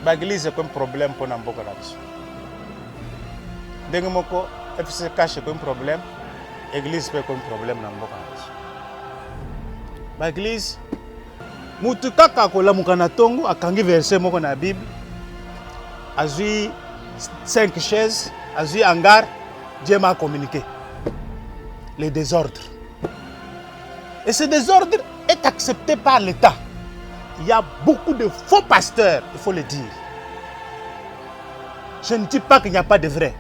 l'église comme problème pour n'importe quoi. Dès que moko FC cache comme problème, l'église peut comme problème n'importe quoi. L'église, mutu kaka kola mukana tongo akangi verset moko na Bible, azui 5 chaises, azui hangar, Dieu m'a communiqué les désordres. Et ce désordre est accepté par l'État. Il y a beaucoup de faux pasteurs, il faut le dire. Je ne dis pas qu'il n'y a pas de vrais.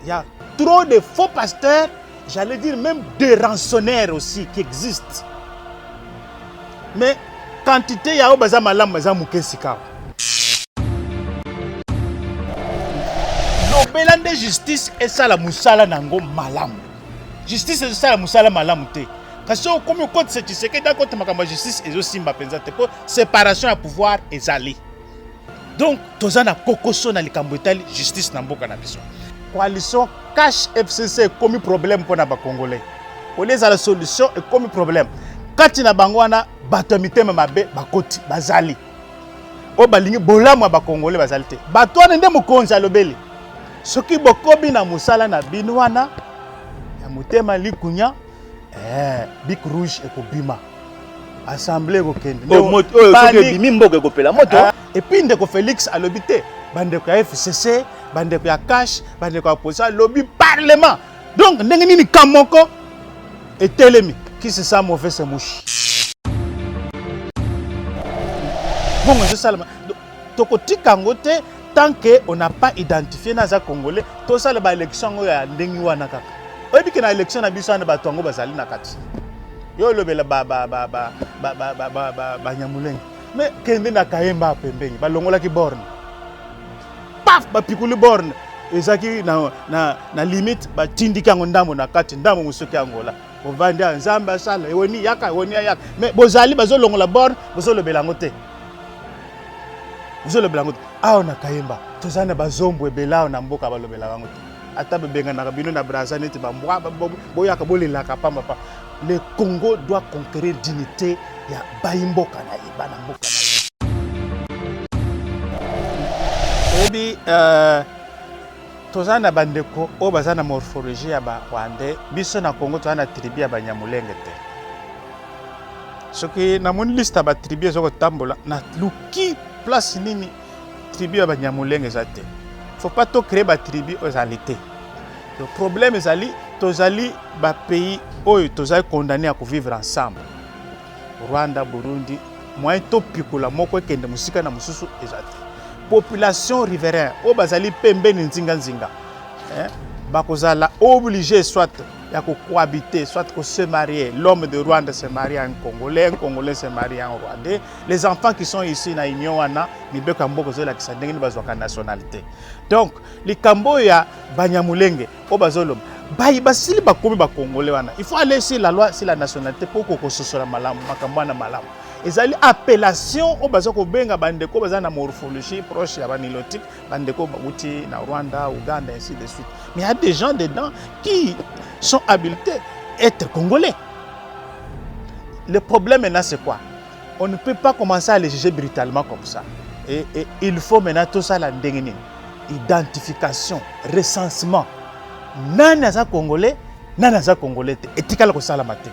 Il y a trop de faux pasteurs, j'allais dire même des rançonnaires aussi qui existent. Mais quantité, il y a au baza malam baza mukesika. L'obélan de justice est ça la moussala nango malam. Justice est ça la moussala malam te. Parce que comme le code c'est que d'accord ma justice est aussi ma pensate pour séparation à pouvoir ezali. Donc tozana kokoso na likambo etali justice na mboka na biso. Coalition cash FCC comme problème pour na ba congolais. Au lieu de la solution et comme problème. Kati na bango wana bato mitema mabe bakoti bazali. O balingi bolamu ba congolais bazali te. Bato wana nde mokonzi alobeli. Soki bokobi na musala na bino wana ya mutema likunya Bic rouge et Kobima. Assemblée Kokende. Et puis ndeko Félix à l'obité. Bandeko ya FCC, bandeko ya cash, bandeko ya opposition, lobby parlement. Donc ndenge nini kamoko et telemi qui se sent mauvais se mouche. Bon, je salama. Tokoti kangote tant que on n'a pas identifié naza congolais, tout ça la élection ya ndengi wana kaka. Oyebi ke na élection na biso na bato ngo bazali na kati. Yo lobela ba nyamulenge. Mais kende na kayemba pembeni balongola ki borne. Paf ba pikuli borne. Ezaki na limite ba tindika ngondambo na kati ndambo musoki angola. Ovandi nzamba sala woni yaka woni yaka. Mais bozali bazolongola borne bozolobela ngote. Bozolobela ngote. Ah na kayemba. Tozana bazombo ebelao na mboka balobela ngote. Le Congo doit conquérir dignité ya baimboka na ibana mboka. Ebi tozana bandeko o bazana morphologie ya ba Rwandais biso na Congo tozana tribu ya Banyamulenge te. Soki na mon liste ba tribu ezoko tambola na luki place nini tribu ya Banyamulenge zate. Faut pas tout créer ba tribu aux alités. Le problème est ali tozali ba pays oyo tozali condamné à vivre ensemble. Rwanda, Burundi, moyen to pikula moko kende musika na mususu ezati. Population riveraine o bazali pembeni nzinga. Bakozala obligé soit ya ko cohabiter, soit ko se marier. L'homme de Rwanda se marie à un Congolais se marie à un Rwandais. Les enfants qui sont ici na union wana mibeka mboko zola kisandenge ni bazwaka nationalité. Donc, les Cambo ya Banyamulenge o bazolom bayi basili bakomi ba Congolais wana. Il faut aller sur la loi sur la nationalité pour ko sosola malamu makambo na malamu. Ezali appellation o bazoko benga bandeko bazana morphologie proche ya banilotique bandeko bauti na Rwanda, Uganda ainsi de suite. Mais il y a des gens dedans qui sont habilités à être congolais. Le problème maintenant c'est quoi? On ne peut pas commencer à les juger brutalement comme ça. Et il faut maintenant tout ça la ndengeni. Identification, recensement. Nani aza congolais, nani aza congolais te. Etikala ko sala mate.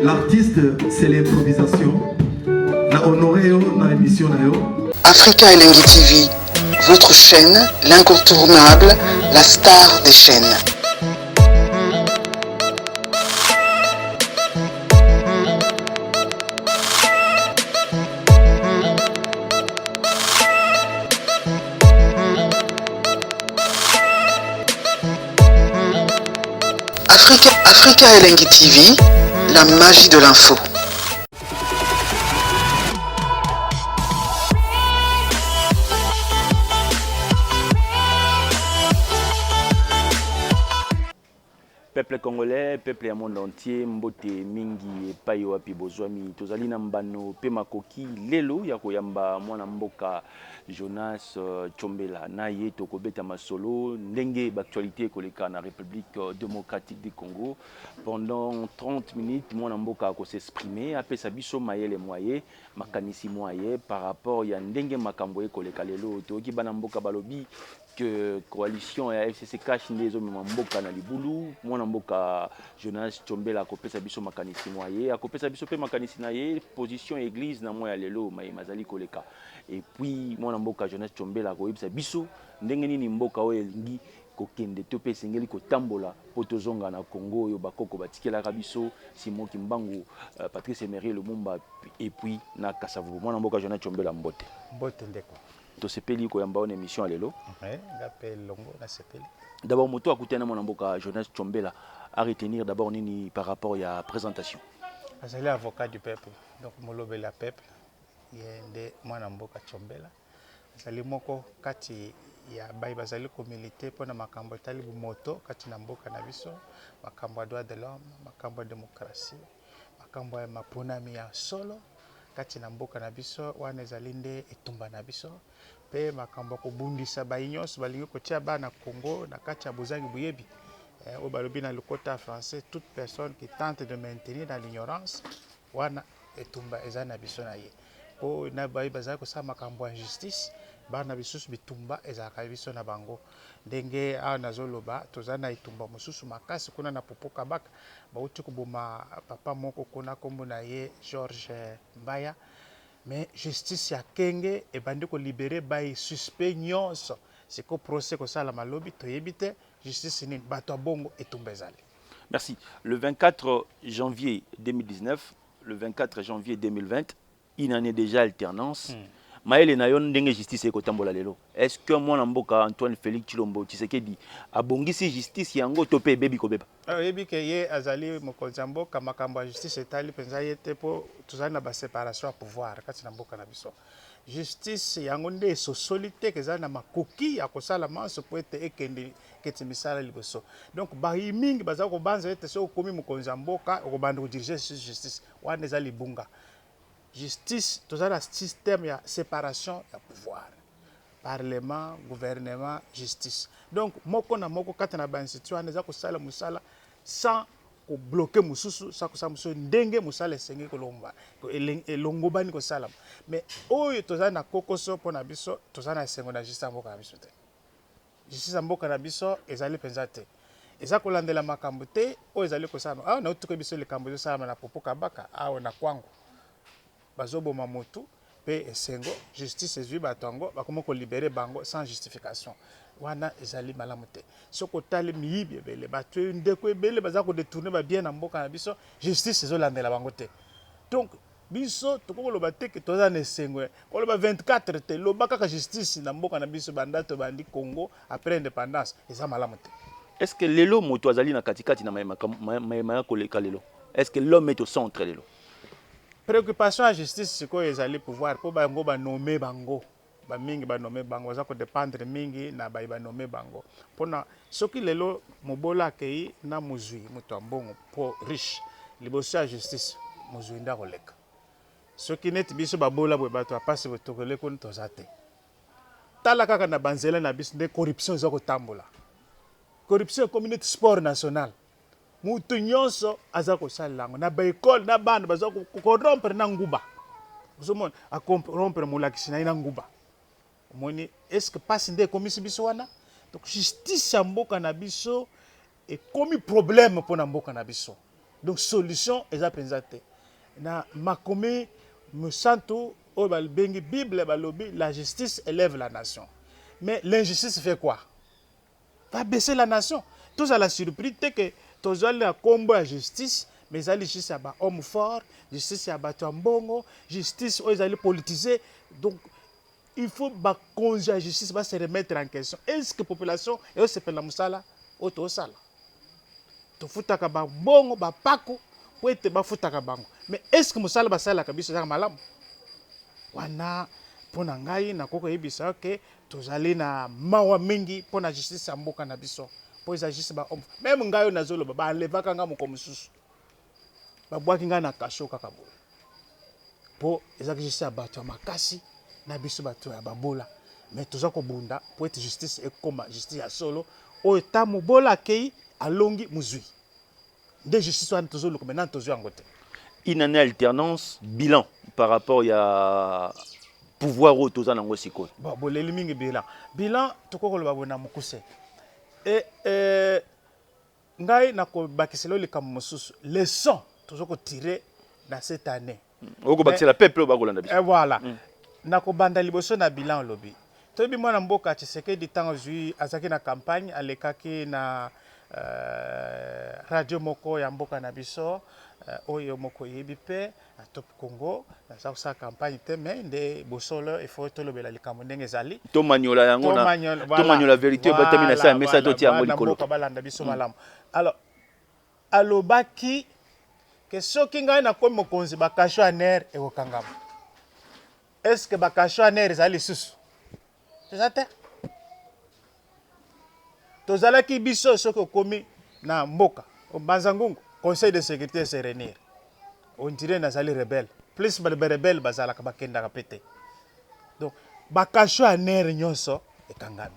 L'artiste, c'est l'improvisation. La honoré dans l'émission. Africa Elengi TV, votre chaîne, l'incontournable, la star des chaînes. Africa Elengi TV, la magie de l'info. Peuple congolais, peuple du monde entier, mbote mingi epai wapi bozwami tozali na mbano pe makoki lelo ya koyamba mwana mboka Jonas Tchombela na ye tokobeta masolo ndenge d'actualité koleka na République démocratique du Congo pendant 30 minutes mwana mboka ko s'exprimer apesa biso mayele moye makanisi moye par rapport ya ndenge makambo koleka lelo toki bana mboka balobi que coalition ya FCC cash ndezo mboka na libulu mwana mboka Jonas Tchombela akopesa biso makanisi moye akopesa biso pe makanisi na ye position église na moya lelo mai mazali koleka et puis mwana mboka Jonas Tchombela akoyebisa biso ndenge nini mboka oyo elingi kokende to pe sengeli kotambola po tozonga na Congo oyo bakoko batikelaka biso Simon Kimbangu Patrice Emery Lumumba et puis na Kasavubu mwana mboka Jonas Tchombela mbote ndeko to sepeli ko yamba une émission lelo ngappel longo na sepeli d'abord moto akutana mwana mboka Jonas Tchombela à retenir d'abord nini par rapport à présentation azali avocat du peuple donc molobeli la peuple yende mwana mboka Tchombela azali moko kati ya bai bazali komilite pona makambo tali moto kati na mboka na biso makambo ya droit de l'homme makambo ya démocratie makambo ya maponami ya solo kati na mboka na biso wana ezali nde etumba na biso pe makambo kobundisa bainyoso balingi kotia bana Congo na kati ya bozangi buyebi au balobi na lokota français toute personne qui tente de maintenir dans l'ignorance wana etumba eza na biso na ye po na bai bazali kosala makambo ya justice bana bisusu bitumba ezalaka biso na bango ndenge awa nazoloba toza na etumba mosusu makasi kuna na Popoka Baka bauti koboma papa moko kuna kombo na ye George Mbaya mais justice ya kenge ebandi kolibere bai suspect nyonso siko procès kosala malobi toyebi te justice nini bato bongo etumba ezali. Merci. Le 24 janvier 2019, le 24 janvier 2020, une année déjà alternance. Maëlle na yon ndenge justice ekotambola lelo. Est-ce que mwana mboka Antoine Félix Tshilombo Tshisekedi abongisi justice yango tope bebi kobeba? Yebi ke ye azali mokonzi mboka makambo ya justice etali penza yete po tozali na ba séparation ya pouvoir kati na mboka na biso. Justice yango nde sosolite ke za na makoki ya kosala manso po ete ekende keti misala liboso. Donc ba mingi baza ko banza ete so komi mokonzi mboka okobanda ko diriger justice wana ezali bunga. Justice, tout ça, le système de séparation de pouvoir. Parlement, gouvernement, justice. Donc, moko na moko quand on a une situation, on a kusala musala sans bloquer mususu, sans kusala mususu ndenge musala senge kolomba, elongoba ni kusala. Mais oyo tout ça na kokoso pona biso, tout ça na sengo na justice mboka na biso te. Justice mboka na biso ezali penzate. Eza kolandela makambo te, o ezali kosala. Ah na otuko biso le kambo zo sala na Popoka Baka, ah na kwango. Bazobo mamotu pe esengo justice ezwi batango bakoma ko libérer bango sans justification wana ezali malamu te soko tali miyibi ebele bato ndeko ebele baza ko détourner ba bien na mboka na biso justice ezolandela bango te donc biso tokoloba te ke toza na esengo koloba 24 te loba kaka justice na mboka na biso bandato bandi Congo après indépendance eza malamu te. Est-ce que lelo moto azali na katikati na mayema koleka lelo? Est-ce que l'homme est au centre lelo? Préoccupation à justice c'est quoi ezali pouvoir po bango ba nommer bango ba mingi ba nommer bango za ko dépendre mingi na ba nommer bango pona soki lelo mobola akei na muzui muto ambongo po riche liboso ya justice muzui nda koleka soki net biso babola bo bato apase botokole ko ntozate tala kaka na banzela na biso de corruption za ko tambola corruption communauté sport national mutu nyonso aza kosala lango na ba école na bana baza ko rompre na nguba uzomona a rompre mulakisi na nguba omoni est-ce que passe nde komisi biso wana donc justice ya mboka na biso e komi problème pour na mboka na biso donc solution eza penza te na makomi musantu o balbengi bible balobi la justice élève la nation mais l'injustice fait quoi va baisser la nation tous à la surprise que tous la combo à justice mais la justice à ba homme fort justice à ba tambongo justice aux allés politiser donc il faut ba congé à justice va se remettre en question est-ce que population et se fait la musala auto sala tofutaka babongo bapako po ete bafutaka bango. Mais est-ce que mosala basalaka biso ezaka malamu? Wana mpona ngai nakoko yebisa ke tozali na mawa mingi mpona justice ya mboka na biso po eza justice bahomme. Meme ngai oyo nazoloba balevaka nga moko mosusu babwaki ngai na kasho kaka boye po ezaki justice ya bato ya makasi na biso bato ya babola. Mais toza kobunda po ete justice ekoma justice ya solo oyo ta mobola akei alongi muzwi nde justice wana tozoluka maintenant tozwi yango te. Une année alternance bilan par rapport à pouvoir au toza nango sikoyo. Bon boleli mingi bilan tokokoloba bona mukuse ngai nakobakisela likambo mosusu leçon tozoko tirer dans cette année. Okobakisela peuple bakolanda biso. Et voilà. Nakobanda liboso na bilan lobi. Tobi mwana mboka Tshisekedi tango zui azaki na campagne alekaki na radio moko ya mboka na biso oyo moko yebi pe na Top Congo na sa campagne te mais nde bosolo il faut tolobela likambo ndenge ezali to manyola yango na to manyola vérité batami na sa message to tiango likolo mboka balanda biso malamu. Alors alobaki ke soki ngai na komi mokonzi bakasho aner ekokangama. Est-ce que bakasho aner ezali lisusu? C'est ça te? Tozalaki biso soki okomi na mboka Banzangungu conseil de sécurité se réunir. On dirait nazali rebelle. Plus ba rebelle bazalaka bakenda kapete. Donc bakasho aner nyonso ekangami.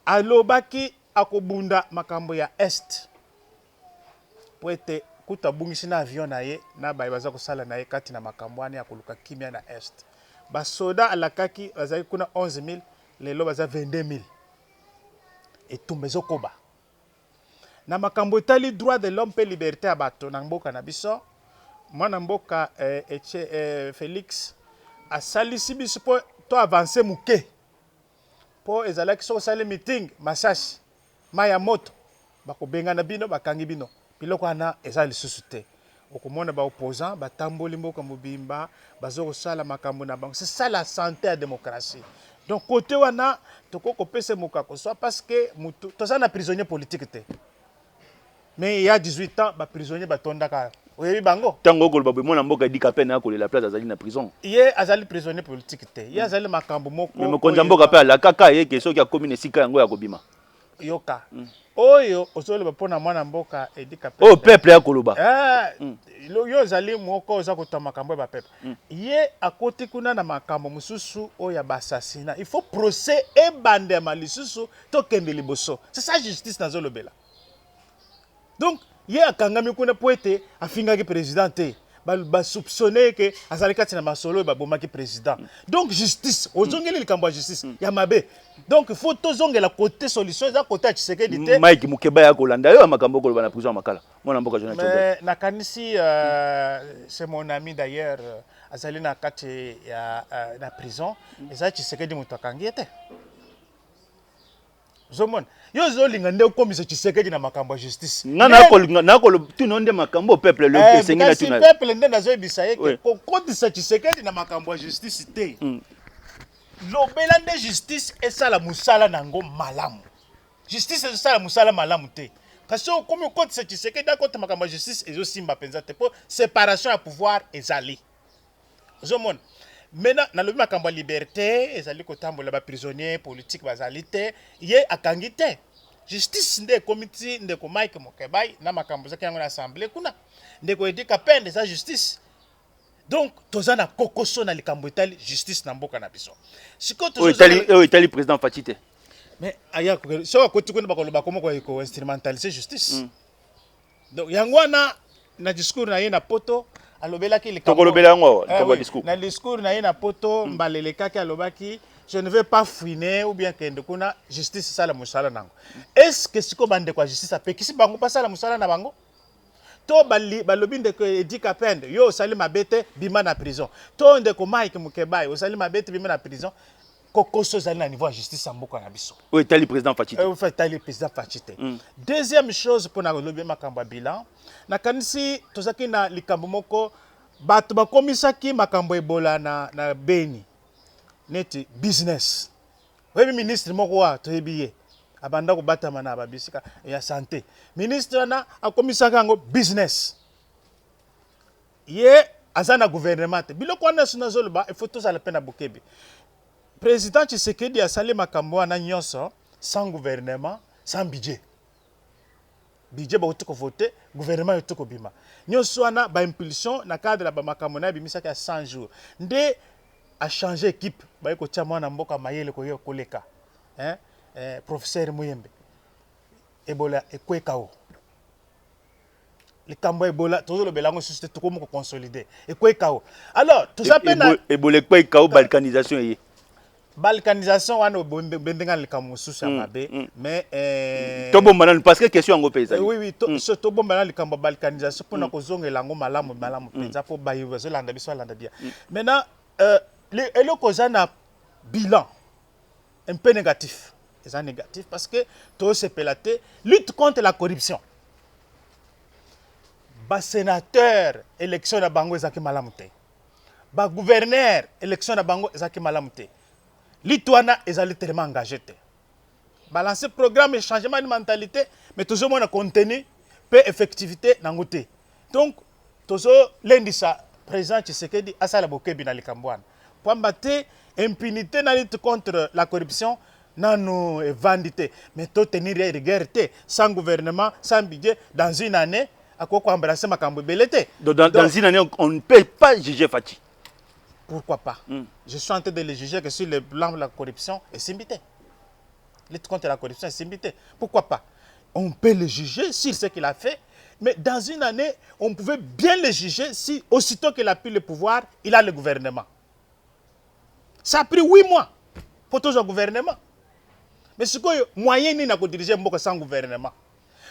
Alobaki akobunda makambo ya est. Po ete kuta bungisi na avion na ye na baye baza kosala na ye kati na makambo wana ya koluka kimia na est. Basoda alakaki bazali kuna 11,000 lelo baza 22,000. Etumba ezokoba. Na makambo etali droit de l'homme pe liberté ya bato na mboka na biso mwana mboka Félix asalisi biso po to avancer muke po ezalaki so sale meeting Masasi maya moto bakobenga na bino bakangi bino biloko wana eza lisusu te okomona ba opposant batamboli mboka mobimba bazoko sala makambo na bango c'est ça la santé à démocratie. Donc côté wana tokoko pese mokako soit parce que mutu toza na prisonnier politique te. Mais il y a 18 ans ba prisonnier batondaka oyebi bango tango ko babwe mona mboka dika pe na ko la place azali na prison ye azali prisonnier politique te ye azali makambo moko mais mokonza mboka pe la kaka ye ke soki akomi nesika yango ya kobima yoka oyo ozoloba pona mwana mboka edika pe oh peuple ya koloba yo zali moko oza kota makambo ya peuple ye akoti kuna na makambo mususu oya basasina il faut procès et bande malisusu to kende liboso c'est ça justice nazolobela. Donc ye akangami kuna po ete afingaki président te ba soupçonner que azali kati na masolo ba bomaki président. Donc justice ozongeli likambo ya justice ya mabe. Donc il faut tozongela côté solution za côté Tshisekedi te Mike Mukeba ya kolanda yo makambo ko na prison makala mwana mboka Jonathan Chombe. Mais na kanisi c'est mon ami d'ailleurs azali na kati ya na prison eza Tshisekedi mutu akangi te. Zomon yo zolinga nde komisa Tshisekedi na makambo ya justice na ko tunonde makambo peuple le pesengi na tuna peuple nde nazo ebisa yeke ko kodisa Tshisekedi na makambo ya justice te lobela nde justice esala musala nango malamu justice esala musala malamu te kasi okomi kodisa Tshisekedi akota makambo ya justice ezo simba penza te po séparation ya pouvoir ezali zomon. Maintenant, dans le makambo liberté, ezali kotambola ba prisonnier politique bazali te, ye akangi te. Justice nde comité nde ko Mike Mukeba na makambo zaki yango na assemblée kuna. Nde ko edika pende sa justice. Donc toza na kokoso na likambo etali justice na mboka na biso. Siko tozo etali président Fatite. Mais aya ko so akoti kuna bakoloba komo ko instrumentaliser justice. Donc yango na discours na ye na poto alobelaki likambo tokolobela yango likambo discours na discours na ye na poto mbalelekaki alobaki je ne veux pas fouiner ou bien kende kuna justice sala musala nango. Est-ce que siko bande kwa justice apekisi bango pa sala musala na bango to balobi ndeko edika pende yo sali mabete bima na prison to ndeko Mike Mukeba yo sali mabete bima na prison kokoso zali na niveau ya justice ya mboka na biso o etali président Fatite etali président Fatite. Deuxième chose pour na lobi makambo bilan na kanisi tozaki na likambo moko bato bakomisaki makambo ebola na Beni neti business webi ministre moko wa toyebi ye abanda ko batama na babisika ya santé ministre na akomisaka ngo business ye azana gouvernement biloko wana suna zoloba il faut tous à la peine bokebi président Tshisekedi a salé makambo wana nyonso sans gouvernement sans budget budget ba ko voter gouvernement ko bima nyonso wana ba impulsion na cadre ba makambo na bimisaka 100 jours nde a changé équipe ba ko tia mwana mboka mayele ko yo koleka professeur Muyembe Ebola ekwekao le cambo Ebola tout le belango société tout comme consolider ekwekao alors tout ça pena Ebola ekwekao balkanisation yi balkanisation wana bendenga le cambo sous mabe mais to bomba parce que question ngo pesa oui to bomba le cambo balkanisation pour ko zongela ngo malamu penza po bayo zolanda biso landa dia maintenant le kozana bilan un peu négatif. C'est négatif parce que tout se pelaté lutte contre la corruption. Ba sénateur élection na bango ezaki malamuté. Ba gouverneur élection na bango ezaki malamuté. Litwana ezali tellement engagé té. Balancer programme et changement de mentalité mais toujours mon contenu peu effectivité nangoté. Donc toujours lundi ça président Tshisekedi asala bokebi na likambwana. Pambate impunité na lutte contre la corruption. Non, vandité. Mais tout tenir rigueur sans gouvernement, sans budget, dans une année, à quoi embrasser ma cambobelete. Dans une année, on ne peut pas juger Fati. Pourquoi pas? Je suis en train de le juger que sur le plan de la corruption est simbité. Lutte contre la corruption est simbité. Pourquoi pas? On peut le juger sur ce qu'il a fait, mais dans une année, on pouvait bien le juger si, aussitôt qu'il a pris le pouvoir, il a le gouvernement. Ça a pris 8 mois pour toujours le gouvernement. Mais ce que moyen ni na ko diriger mboka sans gouvernement.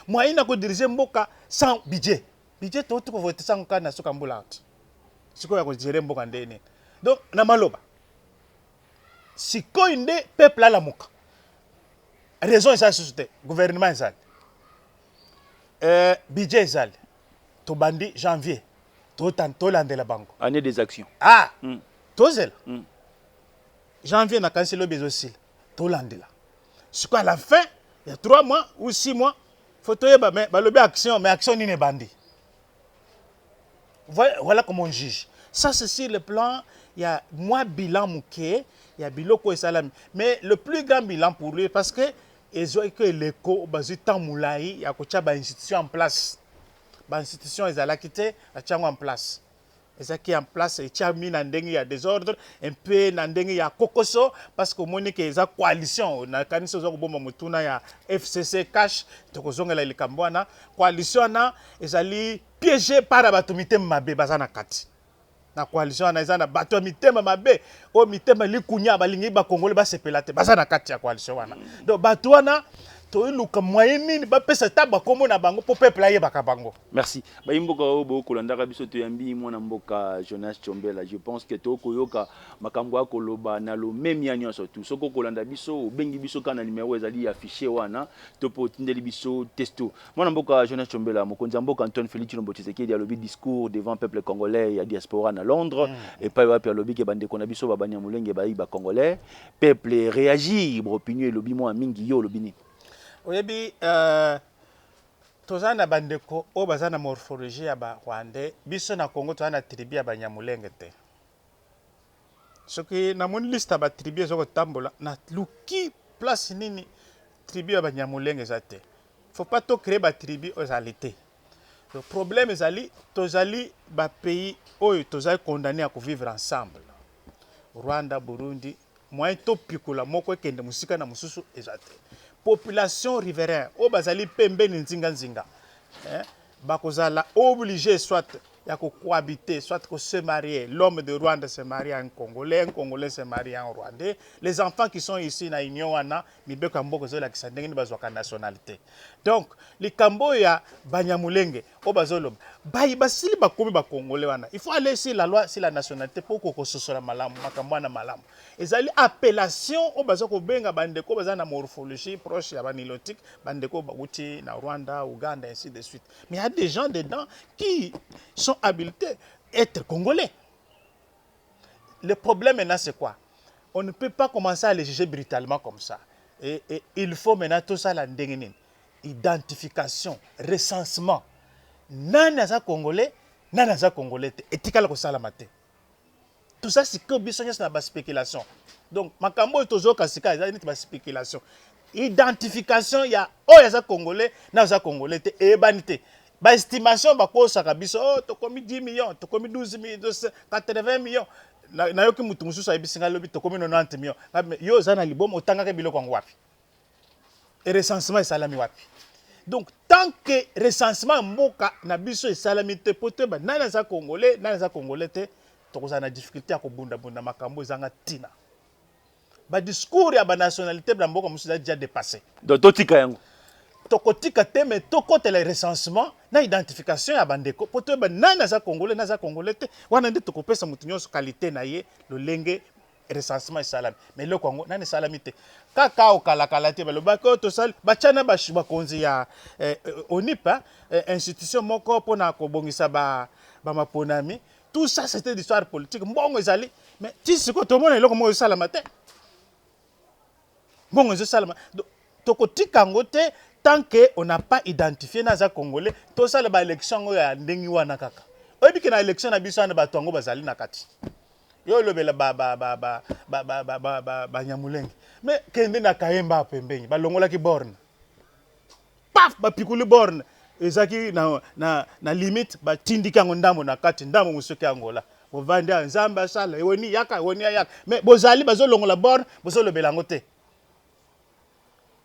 Moyen na ko diriger mboka sans budget. Budget to ko voter sans kana soka mbula. Ce que ya ko diriger mboka ndene. Donc na maloba. Si ko inde peuple la moka. Raison est ça société, gouvernement est budget est to bandi janvier. To landela bango. Année des actions. Ah. To zel. Janvier na cancelo besosil. To landela. C'est qu'à la fin, il y a 3 mois ou 6 mois, il faut que tu action, mais action n'est pas bandit. Voilà comment on juge. Ça, c'est sur le plan, il y a moins bilan mouké, il y a biloko et salami. Mais le plus grand bilan pour lui, parce que ils ont que l'écho, il y a une institution en place. Une institution, ils ont quitté, ils ont en place. Et qui est en place, il y a des ordres, un peu il y a Kokoso, parce que il y a une coalition. Il y a FCC Cash, il y a une coalition, ils sont piégés par la batomité mabe bazana kati. La coalition, ils ont batomité mabe, au mitema likunya balingi ba Congolais ba sepelate bazana kati ya coalition wana. Donc batwana to luka moyen nini ba pesa taba komo na bango pour peuple aye bakabango. Merci. Ba imboka obo kolanda biso to yambi mwana mboka Jonas Tchombela. Je pense que to koyoka makambo akoloba na lo même yanyo surtout. Soko kolanda biso bengi biso kana numéro ezali affiché wana to po tindeli biso testo. Mwana mboka Jonas Tchombela mokonza mboka Antoine Félix Tshilombo Tshisekedi a lobi discours devant peuple congolais ya diaspora na Londres et pas wapi lobi ke bande kona biso ba banya mulenge ba congolais peuple réagir opinion lobi mo mingi yo lobini. Oyebi tozana bandeko o bazana morphologie ya ba Rwandais biso na Congo tozana tribu ya Banyamulenge te. Soki na mon liste ba tribu ezoko tambola na luki place nini tribu ya Banyamulenge zate. Faut pas to créer ba tribu ozalité. Le problème ezali tozali ba pays oyo tozali condamné à vivre ensemble. Rwanda, Burundi, moyen to pikula moko ekende musika na mususu ezate. Population riveraine, au bazali pembe nzinga nzinga, bakozala obligé soit ya cohabiter, soit que se marier. L'homme de Rwanda se marie à un Congolais se marie à un Rwandais. Les enfants qui sont ici na Union wana, mibeko mboko zola kisandenge bazwaka nationalité. Donc, les Kambo ya Banyamulenge, au bazolo, basili bakomi ba Congolais wana. Il faut aller sur la loi, sur la nationalité pour qu'on se la malamu, makambwana malamu. Ezali appellation au bazoko benga bandeko bazana morphologie proche ya banilotique, bandeko baguti na Rwanda, Ouganda, ainsi de suite. Mais il y a des gens dedans qui sont habilités à être congolais. Le problème maintenant c'est quoi? On ne peut pas commencer à les juger brutalement comme ça. Et il faut maintenant tout ça la ndengene. Identification, recensement. Nani aza congolais, nani aza congolais te. Etikala ko sala mate. Tout ça c'est que bisognos na ba spéculation. Donc makambo tozo kasika eza ni ba spéculation. Identification ya aza congolais, na aza congolais te e banité. Ba estimation ba ko saka biso oh to komi 10 millions, to komi 12 millions, 80 millions. Na yoki mutu mususu ayibisinga lobi to komi 90 millions. Yo za na libom otanga ke biloko ngo wapi. Et recensement est salami wapi. Donc tant que recensement mboka na biso est salami te pote ba nana za congolais, nana za congolais te to ko na difficulté ya ko bunda makambo zanga tina. Ba discours ya ba nationalité bla mboka musu déjà dépassé. Donc totika yango. Tokotika te mais tokote le recensement na identification ya bandeko pote ba nana za congolais te wana ndi tokopesa mutu nyonso qualité na ye lolenge recensement salami mais le Congo nani salami te kaka okala te baloba ko to sal bachana ba konzi ya onipa institution moko pona ko bongisa ba maponami tout ça c'était d'histoire politique mbongo ezali mais tisi ko to mona eloko mo salama te mbongo zo salama tokotika ngo te tant que on n'a pas identifié naza congolais to sala ba élection ya ndengi wana kaka oyebiki na élection na biso na bato ngo bazali na kati yo lobela ba nyamulenge mais kende na kayemba pembeni balongola ki borne paf ba pikuli borne ezaki na limite ba tindika ngo ndambo na kati ndambo musoki angola bovandi nzamba sala woni yaka mais bozali bazolongola borne bozolobela ngo te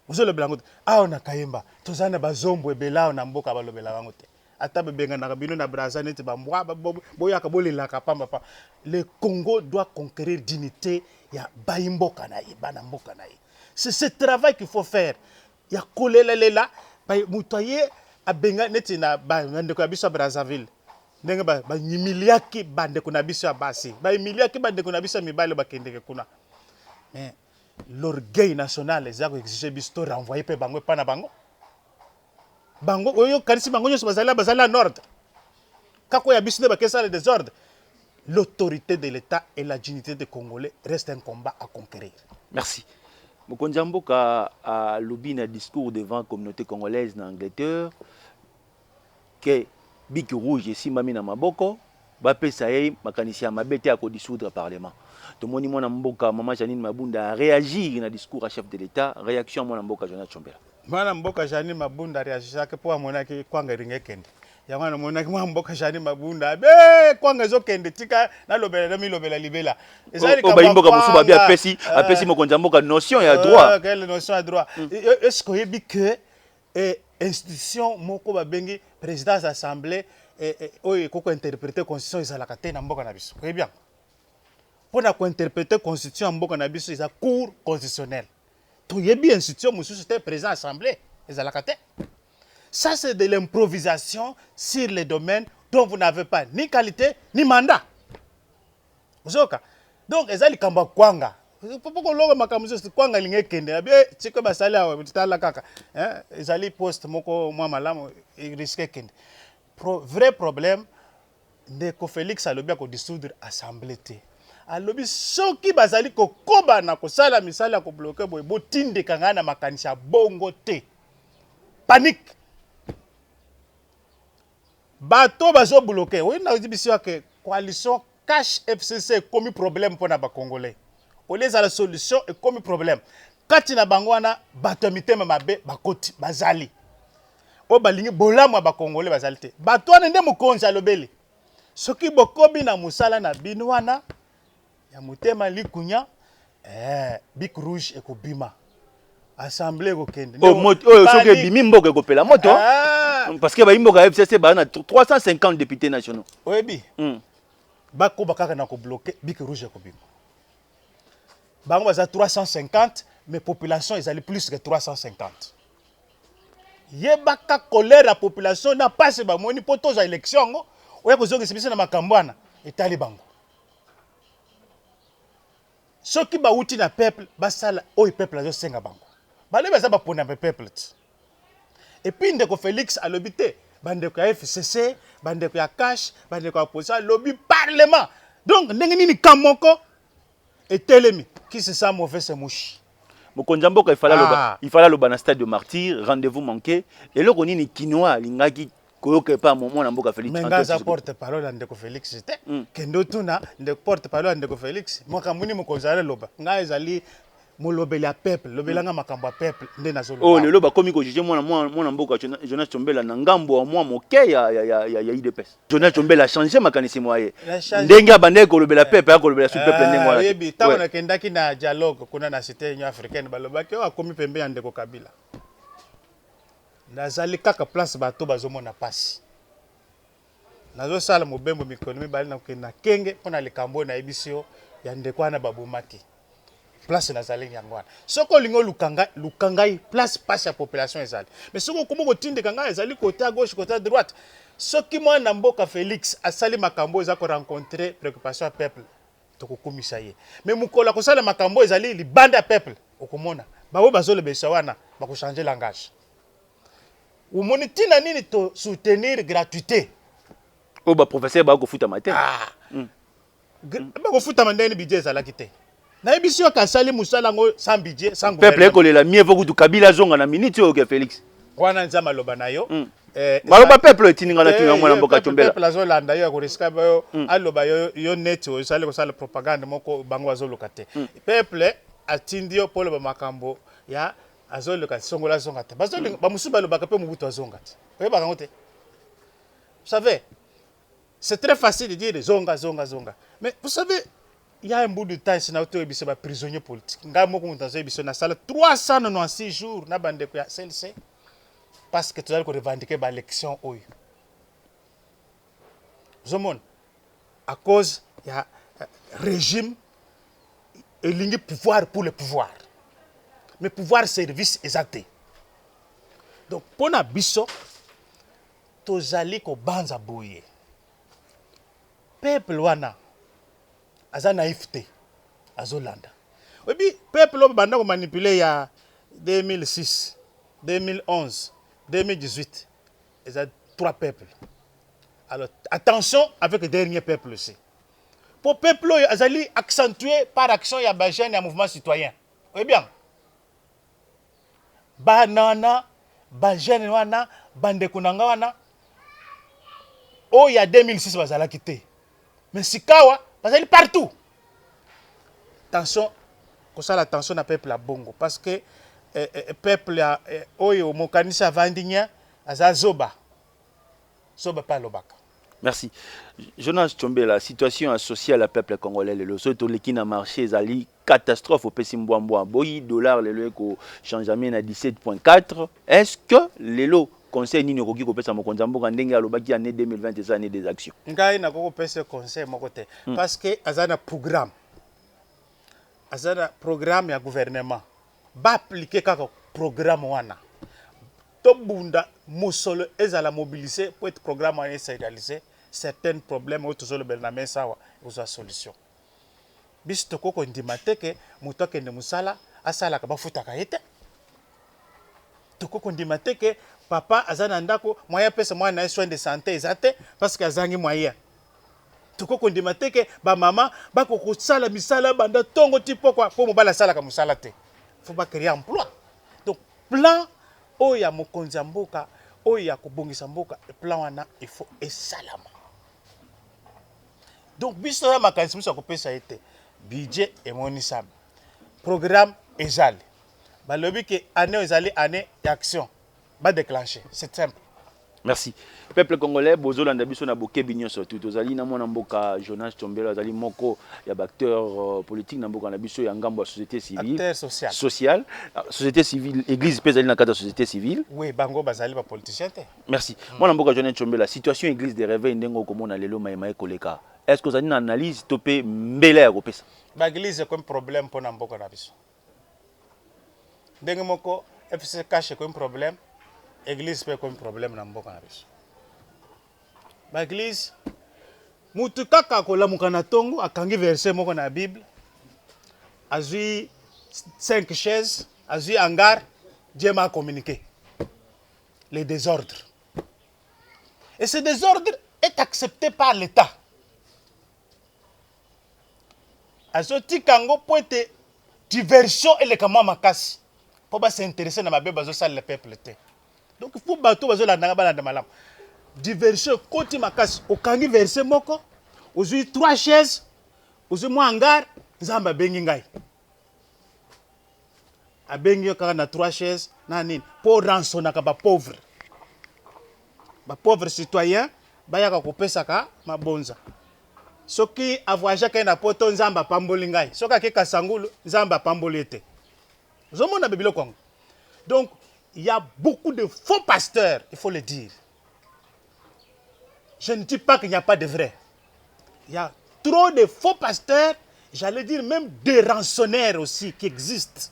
bozolobela ngo te na kayemba tozana bazombo ebelao na mboka balobela ngo te ata bebenga na bino na Brazza neti ba mbwa boyaka bolelaka pamba pa. Le Congo doit conquérir dignité ya baimboka na ye bana mboka na ye. C'est ce travail qu'il faut faire. Ya kolela lela ba mutoye abenga neti na ba ndeko ya biso Brazzaville. Ndenge ba nyimiliaki bandeko na biso ya basi. Ba nyimiliaki bandeko na biso mibale bakendeke kuna. Mais l'orgueil national les a exigé biso renvoyer pe bango pa na bango. Bango oyo kanisi bango nyoso bazala en ordre. Kako ya bisine bakesa le désordre. L'autorité de l'État et la dignité des Congolais reste un combat à conquérir. Merci. Mokonzi Mboka a lobby un discours devant la communauté congolaise en Angleterre que Bic Rouge et Simami na Maboko ba pesa ye makanisi ya mabete à dissoudre le parlement. Tout le monde Mboka maman Janine Mabunda a réagi na discours à chef de l'État, réaction à Mboka Jonas Chombela. Mwana mboka Janine Mabunda réagissaka po amonaki kwanga ringekende. Yango na monaki mwana mboka Janine Mabunda be kwanga zokende tika na lobela na milobela libela. Ezali ka mboka musu ba bia apesi mokonza mboka notion ya droit. Quelle notion ya droit? Est-ce que yebi que institution moko ba bengi président de l'assemblée oyo koko interpréter constitution ezalaka te na mboka na biso. Ko bien. Pona ko interpréter constitution mboka na biso eza cour constitutionnelle. Il y a bien institution, monsieur, c'était président de l'Assemblée. Ça, c'est de l'improvisation sur les domaines dont vous n'avez pas ni qualité, ni mandat. Donc, ils ont kamba kwanga. Pourquoi l'on a dit kwanga lingé kende? C'est que basali a la kaka. Ils ont poste moko moi malam ils risquent kende. Vrai problème, de ko Félix a lobby ko dissoudre l'Assemblée. Alobi soki bazali ko koba na ko sala misala ko bloquer boy botinde kanga na makanisa bongo te. Panique. Bato bazo bloquer. Oui na dibisio que coalition cash FCC comme problème pour na ba congolais. Au lieu la solution est comme problème. Kati na bangwana bato mitema mabe bakoti bazali. O balingi bolamu ba congolais bazali te. Bato nde mokonzi alobeli. Soki bokobi na musala na binwana ya mutema likunya Bic Rouge ekobima assemblée kokende soki bimi mboka ekopela moto parce que ba imboka FCC ba na 350 députés nationaux oyebi bako bakaka na ko bloquer Bic Rouge ekobima bango baza 350 mais population ezali plus que 350 yebaka colère la population na passe ba moni poto za élection ngo oya kozongisa biso na makambwana etali bango. Ceux qui bauti na peuple, basala oi peuple azo senga bango. Bale baza ba pona ba peuple. Et puis ndeko Félix a lobité, bandeko ya FCC, bandeko ya cash, bandeko ya opposition lobby parlement. Donc ndenge nini kamoko etelemi qui se sent mauvais se mouche. mokonzi mboka il fallait le ban stade de martyr, rendez-vous manqué et là koni ni quinoa lingaki koyoka pa mwana mboka Félix mengaza porte parole ndeko Félix c'était kendo tuna ndeko porte parole ndeko Félix makamuni mokonzi loba nga ezali molobeli ya peuple lobelanga makambo ya peuple nde nazoloba oh lelo bakomi ko juger mwana mboka Jonas Tchombela na ngambo wa mwa moke ya IDPS Jonas Tchombela a changé makanisi moye ndenge abande ko lobela peuple ko lobela sous peuple ndenge wala yebi tawo na kendaki na dialogue kuna na cité union africaine balobaki o akomi pembe ya ndeko Kabila nazali kaka place bato bazomona pasi nazosala mobembo mikolo mibali na kenge mpona likambo na ebisio ya ndeko wana babumaki place nazali yango wana soko lingo lukangai place passe ya population ezali mais soko komo kotindika ngai ezali côté à gauche côté à droite soki mwana mboka Félix asali makambo eza ko rencontrer préoccupation ya peuple tokokumisa ye mais mukola kosala makambo ezali libanda ya peuple okomona bawo bazolebesa wana bako changer langage umoni tina nini to soutenir gratuité o ba professeur ba ko futa matin ba ko futa mandeni budget ezalaki te na ebisio kasali musala ngo sans budget sans gouvernement peuple kolela mieux faut que Kabila zonga na minute o ke Félix wana nzama loba nayo maloba peuple tininga na tinga mwana mboka Tchombela peuple azolanda yo akoriska bayo aloba yo net o sale ko sala propagande moko bango azoloka te peuple atindi yo polo ba makambo ya azoloka songola zonga te bazolo ba musuba lobaka pe mubuto azonga te oyeba kango te vous savez c'est très facile de dire zonga mais vous savez il y a un bout de temps c'est auto ebise ba prisonnier politique nga moko mutanzo ebise na sala 396 jours na bande ko ya CLC parce que tu as revendiquer ba élection oyo zomon à cause il y a régime elingi pouvoir pour le pouvoir mais pouvoir service exacté donc pona biso tozali ko banza boye peuple wana aza naïf te azolanda obi peuple oyo banda ko manipuler ya 2006 2011 2018 ils ont 3 peuples alors attention avec le dernier peuple aussi pour peuple oyo azali accentué par action ya ba jeune ya mouvement citoyen oui bien banana ba jeune wana bande kunanga wana o ya 2006 bazalaki te mais sikawa bazali partout attention kosala attention na peuple ya bongo parce que peuple ya oyo mokanisa vandinya aza zoba pa lobaka. Merci. Jonas Tchombela, la situation sociale à peuple congolais, le soto leki na marché ezali catastrophe au Pesimbouamboua. Boyi dollar le ko changement à 17.4. Est-ce que lelo conseil nini koki ko pesa mokonza mboka ndenge alobaki année 2020 eza année des actions? Ngai na ko pesa conseil moko te parce que azana programme. Azana programme ya gouvernement. Ba appliquer kaka programme wana. Tobunda musolo ezala mobiliser pour être programme wana réaliser certains problèmes où toujours le belnamé sawa uza solution. Bis to koko ndima teke mutoke ne musala asala ka bafuta ka yete. To koko ndima teke papa azana ndako moyen pesa mwana na soins de santé ezate parce que azangi moyen. To koko ndima teke ba mama ba ko sala misala banda tongo tipo kwa po mobala sala ka musala te. Faut pas créer emploi. Donc plan oya mokonzi mboka oya kobongisa mboka plan wana il faut esalama. Donc biso ya makanisi biso kopesa ete budget emonisam programme ezali balobi ke année ezali année d'action ba déclencher c'est simple. Merci. Peuple congolais bozolanda biso na bokebi nyonso tout ozali na mwana mboka Jonas Tchombela azali moko ya acteur politique na mboka na biso ya ngambo ya société civile acteur social société civile église pe ezali na kata société civile oui bango bazali ba politicien te. Merci. Mwana mboka Jonas Tchombela situation église de réveil ndengo komona lelo maïmaï koleka est-ce que vous avez une analyse topé mbele ya kopesa ba église comme problème pour na mboka na biso ndenge moko FCC cache comme problème église peut comme problème na mboka na biso ba église mutu kaka kolamuka na tongo akangi verset moko na bible azui 5 chaises azui hangar Dieu m'a communiqué les désordres et ce désordre est accepté par l'État azoti kango pointe diversion et le kama makasi pour pas s'intéresser na mabe bazo sala le peuple te. Donc il faut bato bazo la nanga balanda malam. Diversion koti makasi okangi verser moko ozui 3 chaises ozui mo hangar nzamba bengi ngai. Abengi yo kaka na 3 chaises na nini pour rançonnaka ba pauvre. Ba pauvre citoyen bayaka kopesaka mabonza. Soki avoyage ka na poto nzamba pamboli ngai. Soki akeka sangulu nzamba pamboli te. Zomona bebilo kongo. Donc il y a beaucoup de faux pasteurs, il faut le dire. Je ne dis pas qu'il n'y a pas de vrais. Il y a trop de faux pasteurs, j'allais dire même des rançonnaires aussi qui existent.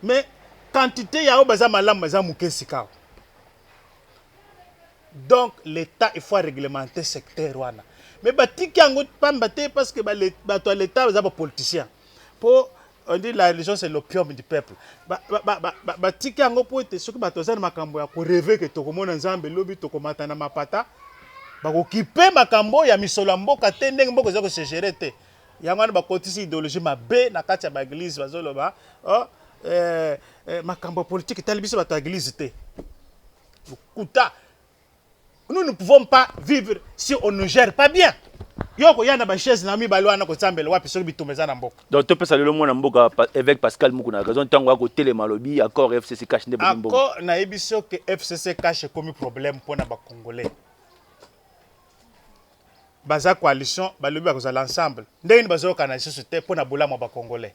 Mais quantité il y a au baza malam baza mukesikao. Donc l'État il faut réglementer ce secteur wana. Mais batiki yango pambate parce que l'État baza ba politicien. Pour on dit la religion c'est l'opium du peuple. Batiki yango po ete soki batozana makambo ya ko rêver que tokomona nzambe lobi tokomata na mapata. Bakokipe makambo ya misolo mboka te ndenge mboka za ko se gérer te. Yango wana bakotisi idéologie mabe na kati ya ba église bazoloba makambo politique tali biso bato église te. Kuta nous ne pouvons pas vivre si on ne gère pas bien. Yoko yana ba chaise na mi balwana ko tsambela wapi soki bitumeza na mboka. Donc tu peux saluer le monde en mboka avec Pascal Mukuna raison tango à côté les malobi accord FCC cache ne bon. Accord na ebiso que FCC cache comme problème pour na ba congolais. Baza coalition balobi ba kozala ensemble. Ndenge bazo kana société pour na bola mo ba congolais.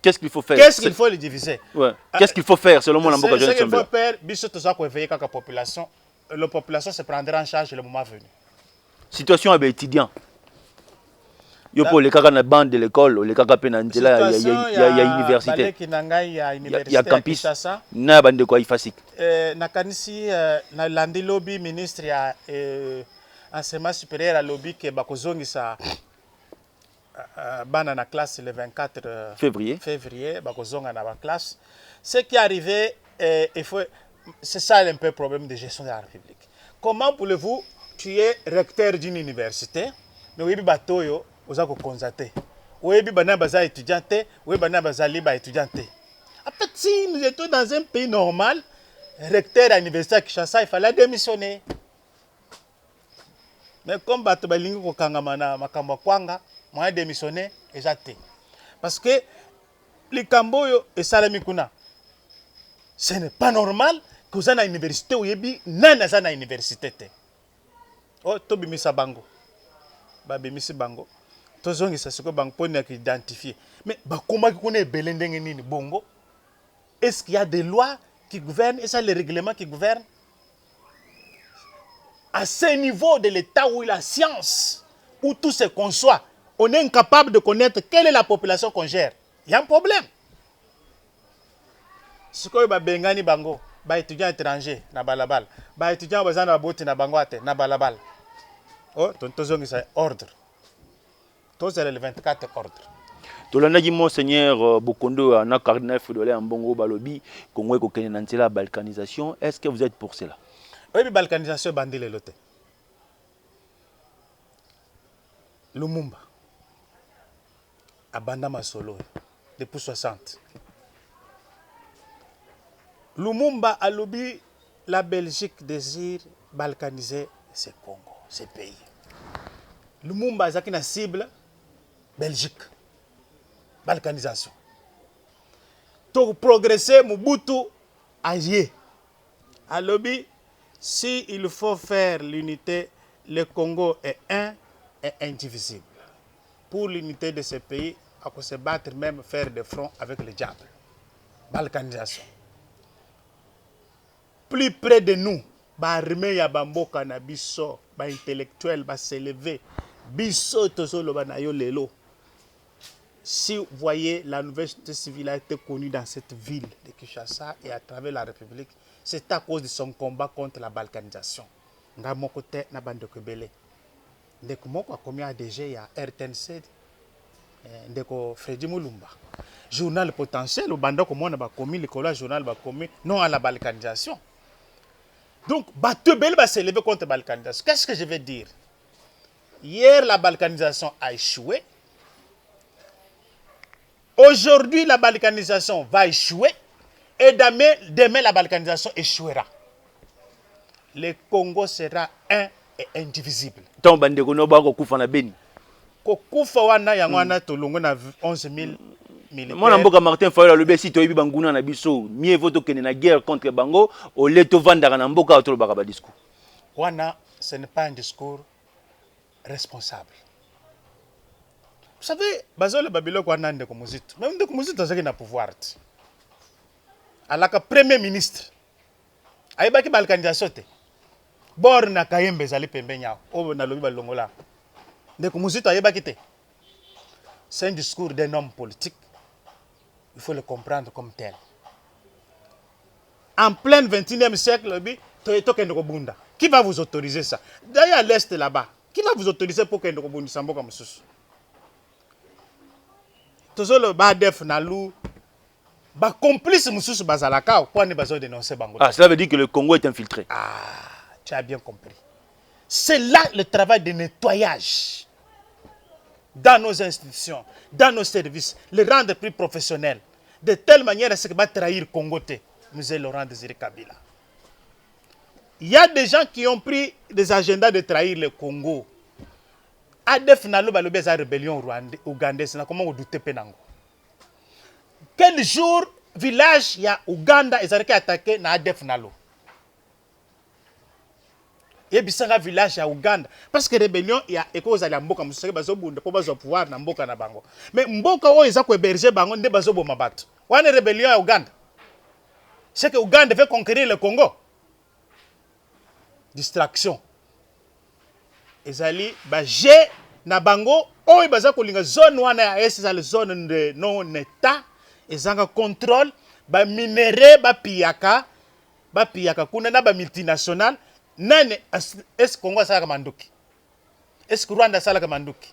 Qu'est-ce qu'il faut faire? Qu'est-ce qu'il faut le diviser? Ouais. Qu'est-ce qu'il faut faire selon moi en mboka jeune? Ce qu'il faut faire biso to za ko éveiller ka population. La population se prendra en charge le moment venu. Situation avec étudiants. Yo pour les kaka na bande de l'école, les kaka pe na nzela il y a université. Il y a campus. Na bande quoi ifasik. Na kanisi na landi lobby ministre ya enseignement supérieur à lobby ke bakozongisa bana na classe le 24 février bakozonga na ba classe. Ce qui est arrivé il faut c'est ça un peu le problème de gestion de la République. Comment voulez-vous tuer recteur d'une université, mais oui, batoyo, vous avez constaté. Oui, bana baza étudiante, oui, bana baza liba étudiante. En fait, si nous étions dans un pays normal, recteur à l'université à Kinshasa, il fallait démissionner. Mais comme bato balingi ko kangamana makambo kwanga, moi démissionner et j'atte. Parce que les kamboyo et salami kuna. Ce n'est pas normal que vous avez une université où yebi nana za na université te. Oh to bimisa bango. Ba bimisi bango. To zongi sa siko bango poni ya identifier. Mais ba koma ki kone ebele ndenge nini bongo? Est-ce qu'il y a des lois qui gouvernent? Est-ce qu'il y a les règlements qui gouvernent? À ce niveau de l'état où la science, où tout se conçoit, on est incapable de connaître quelle est la population qu'on gère. Il y a un problème. Ce que ba bengani bango, ba étudiants étrangers na balabal, ba étudiants bazana boti na bango ate na balabal. Oh, tontozongi sa ordre. Tous les 24 ordres. Tolanda Monseigneur Bokondo na cardinal Fridolin en Bongo balobi Congo ko kene na balkanisation. Est-ce que vous êtes pour cela? Oui, balkanisation bandi le lote. Lumumba abanda masolo depuis 60. Lumumba a lobby la Belgique désire balkaniser ce Congo, ce pays. Lumumba a une cible Belgique. Balkanisation. Pour progresser, Mobutu a yé. A lobby, si il faut faire l'unité, le Congo est un et indivisible. Pour l'unité de ce pays, il faut se battre, même faire des fronts avec le diable. Balkanisation. Plus près de nous, l'armée ya bamboka na biso, ba intellectuel ba s'élever, biso tozolo banayo lelo. Si vous voyez la nouvelle société civile a été connue dans cette ville de Kinshasa et à travers la République, c'est à cause de son combat contre la balkanisation. Nga moko te na bande kebele. Ndeko moko a commis ADG ya RTNC, ndeko Freddy Mulumba. Journal potentiel, au bande comme on a commis, le journal a commis, non à la balkanisation. Donc, Batebel va s'élever contre la balkanisation. Qu'est-ce que je veux dire? Hier, la balkanisation a échoué. Aujourd'hui, la balkanisation va échouer et demain la balkanisation échouera. Le Congo sera un et indivisible. Tant bandeko no ba ko kufa na Beni. Kokufa wana yango wana tolongo na 11 000 militaires. Mwana mboka Martin Fayulu alobi si toyebi banguna na biso, mieux vaut tokende na guerre contre bango au lieu to vandaka na mboka to lobaka ba discours. Wana, ce n'est pas un discours responsable. Vous savez, bazole babilo kwa nande ko muzito. Même ndeko muzito azaki na pouvoir. Alaka premier ministre. Ayebaki balkanisation te. Bor na Kayembe zali pembe nyao. O na lobi balongola. Ndeko muzito ayebaki te. C'est un discours d'un homme politique. Il faut le comprendre comme tel. En plein 21e siècle, qui va vous autoriser ça? D'ailleurs, à l'est là-bas, qui va vous autoriser pour que vous ne soyez pas comme ça? Toujours le Badef Nalou, complice Moussous Bazalaka, pour ne pas dénoncer Bango. Ah, cela veut dire que le Congo est infiltré. Ah, tu as bien compris. C'est là le travail de nettoyage dans nos institutions, dans nos services, les rendre plus professionnels, de telle manière à ce que va trahir Congo, M. Laurent Désiré Kabila. Il y a des gens qui ont pris des agendas de trahir le Congo. ADF Nalo Balobé sa rébellion ougandaise, comment vous doutez Penango? Quel jour, village, il y a Ouganda, ils ont attaqué na ADF Nalo? Et puis un village à Ouganda parce que rébellion il y a cause à la mboka musaka bazobunda pour bazo pouvoir na mboka na bango mais mboka o eza ko héberger bango nde bazobo mabato wana rébellion à Ouganda c'est que Ouganda veut conquérir le Congo. Distraction ezali ba je na bango o baza ko linga zone wana ya esa la zone de non état ezanga contrôle ba minéraux ba piyaka kuna na ba multinational. Est-ce que Congo a manduki? Est-ce que Rwanda a manduki?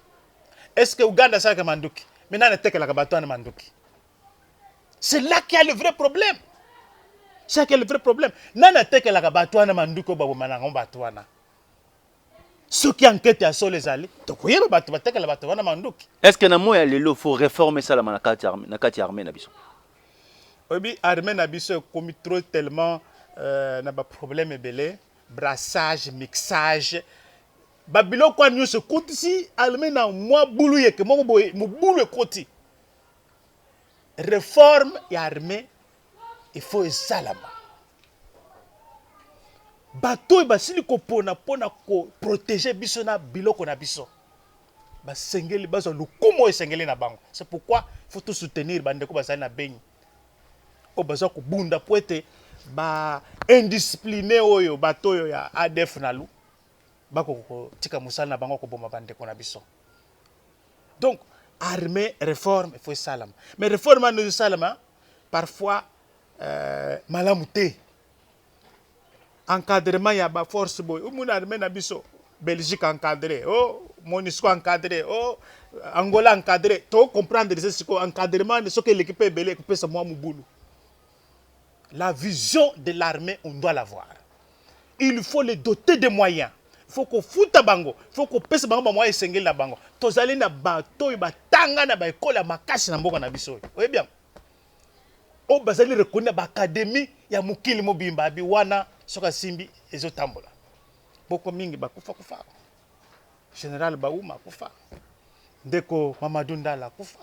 Est-ce que Ouganda a manduki? Maintenant, on a manduki. C'est là qu'il y a le vrai problème. C'est là qu'il y a le vrai problème. Nana teke la kabatouana manduki au babomanango batouana. Ceux qui enquêtent à sol les alliés, donc oui, batouana la batouana manduki. Est-ce que na moya lelo faut réformer ça la nakati armée na biso? Oui, armée na biso comme trop tellement na ba problème belé. Brassage, mixage. Babilo kwa nyo se koti si alme na moi boulou yeke mo boy mo boulou koti. Réforme et armée il faut salama. Bato ba sili ko pona ko protéger biso na biloko na biso. Ba sengeli bazo lukumo sengeli na bango. C'est pourquoi il faut tout soutenir bande ko bazali na benyi. O bazo ko bunda po ete ba indiscipliné oyo bato oyo ya ADF Nalu bako tika musala na bango ko boma bande ko na biso. Donc armée réforme il faut salam mais réforme nous salama parfois malamute encadrement ya ba force boy umuna armée na biso Belgique encadré MONUSCO encadré Angola encadré to comprendre ce que encadrement de ce que l'équipe est belé couper ça moi mubulu. La vision de l'armée, on doit l'avoir. Il faut les doter de moyens. Il faut qu'on foute à bango. Il faut qu'on pèse bango moyen sengel na bango. Tozali na bato y batanga na ba école makasi na mboka na biso. Oui bien. O bazali reconnaître ba académie ya mukili mobimba bi wana soka simbi ezotambola. Boko mingi bakufa kufa. Général Baouma kufa. Ndeko Mamadou Ndala kufa.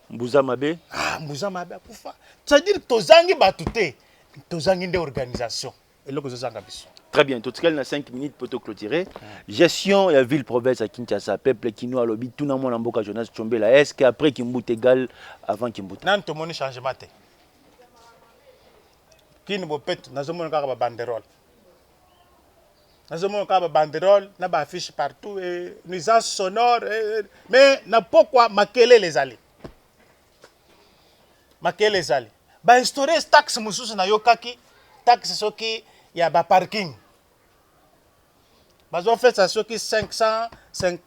Mbouza Mabe. Ah, Mbouza Mabe kufa. C'est-à-dire tozangi batute, tozangi de organisation. Et là que tozanga biso. Très bien, tout ce qu'elle a 5 minutes pour te clôturer. Gestion la ville province à Kinshasa, peuple qui nous a lobby tout dans mon mboka Jonas Tchombela. Est-ce qu'après Kimbut égal avant Kimbut? Nan to moni changement te. Kin bo pet nazomona ka ba banderole. Nazomona ka ba banderole na ba affiche partout et nuisance sonore mais na pourquoi makele les alliés. Makele zali ba instaurer taxe mususu na yokaki taxe soki ya ba parking bazo fait ça soki 500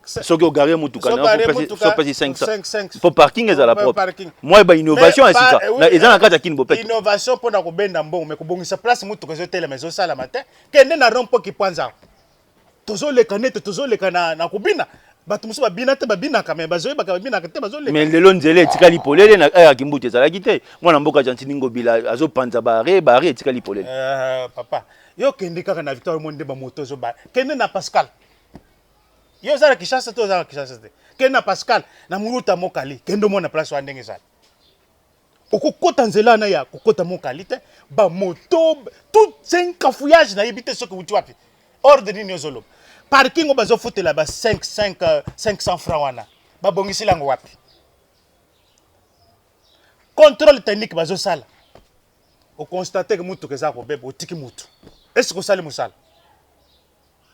soki au garé mutuka na faut 500 pour parking ezala propre parking. Moi ba innovation asika na ezana kata kinbo pet innovation pour na ko benda mbongo mais ko bongisa place mutuka zo tele mais zo sala matin kende na rompo ki panza tozo le kanete tozo le kana na kubina bato musu babina te babina ka mais bazoye baka babina ka te bazole mais lelo nzele etikali polele na aya kimbuti ezalaki te mwana mboka Gentini Ngobila azopanza bare etikali polele papa yo kende kaka na Victoire Monde ba moto zo ba kende na Pascal yo zala Kishasa to zala Kishasa te kende na Pascal na muruta mokali kende mo na place wa ndenge zala okokota nzela na ya kokota mokali te ba moto tout c'est cafouillage na yebite ce que vous tuapi ordre ni ozolo parking bazo fotela ba 500 francs wana ba bongisi lango wapi contrôle technique bazo sala o constater que mutu keza ko bebe otiki mutu est-ce que sala musala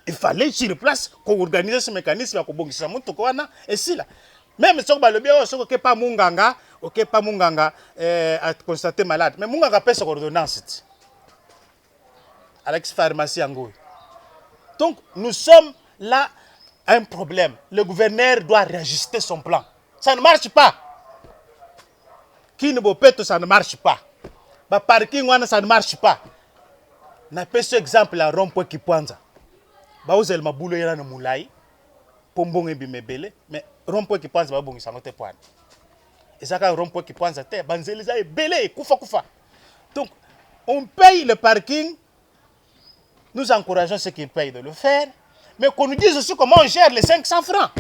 il fallait sur place qu'on organise ce mécanisme ya ko bongisa mutu ko wana esila même si on ba lobi o soko ke pa munganga OK pas munganga a constaté malade mais munganga pèse ordonnance Alex pharmacie ango. Donc, nous sommes là à un problème. Le gouverneur doit réajuster son plan. Ça ne marche pas. Qui ne peut pas, ça ne marche pas. Le parking, ça ne marche pas. Na pese exemple à rond-point qui pointe. Ba ozel mabulo yana na mulai. Pombong ebi mebele. Mais rond-point qui pointe, ba bongi sangote pointe. Et ça, quand rond-point qui pointe, c'est banzeliza et belé, koufa. Donc, on paye le parking. Nous encourageons ceux qui payent de le faire, mais qu'on nous dise aussi comment on gère les 500 francs.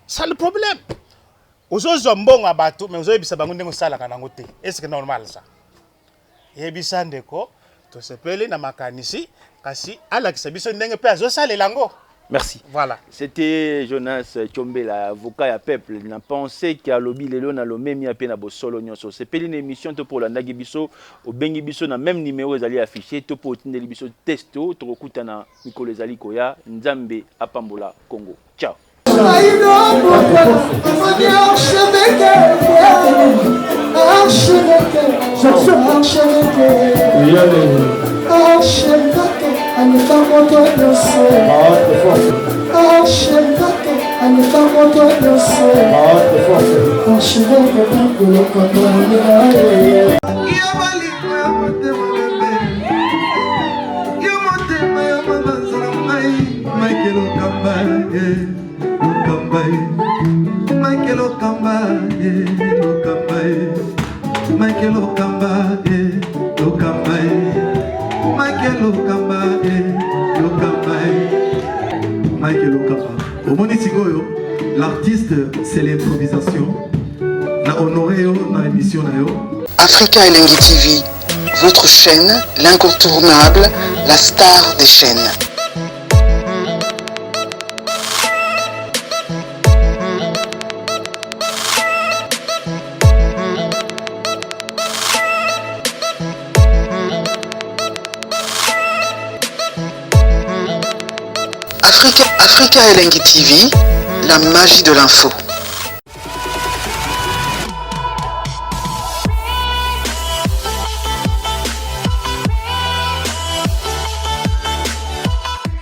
C'est le problème. Aujourd'hui, on bon abatou, mais aujourd'hui, ça va nous sala kanangote. Est-ce que c'est normal ça? Et puis ça ndeko, to sepele na makanisi, kasi ala kisabiso ndenge pe azo sala lango. Merci. Voilà. C'était Jonas Tchombela, avocat à peuple. Il a pensé qu'il y a lobby les lois le même yapé na bosolo nyonso. C'est une émission pour la nagibiso au bengibiso na même numéro ezali affiché to pour tindeli biso testo to kokutana Mikolo ezali koya Nzambe apambola Congo. Ciao. L'artiste, c'est l'improvisation. La honoré dans l'émission. Africa Elengi TV, votre chaîne, l'incontournable, la star des chaînes. Africa Elengi TV, la magie de l'info.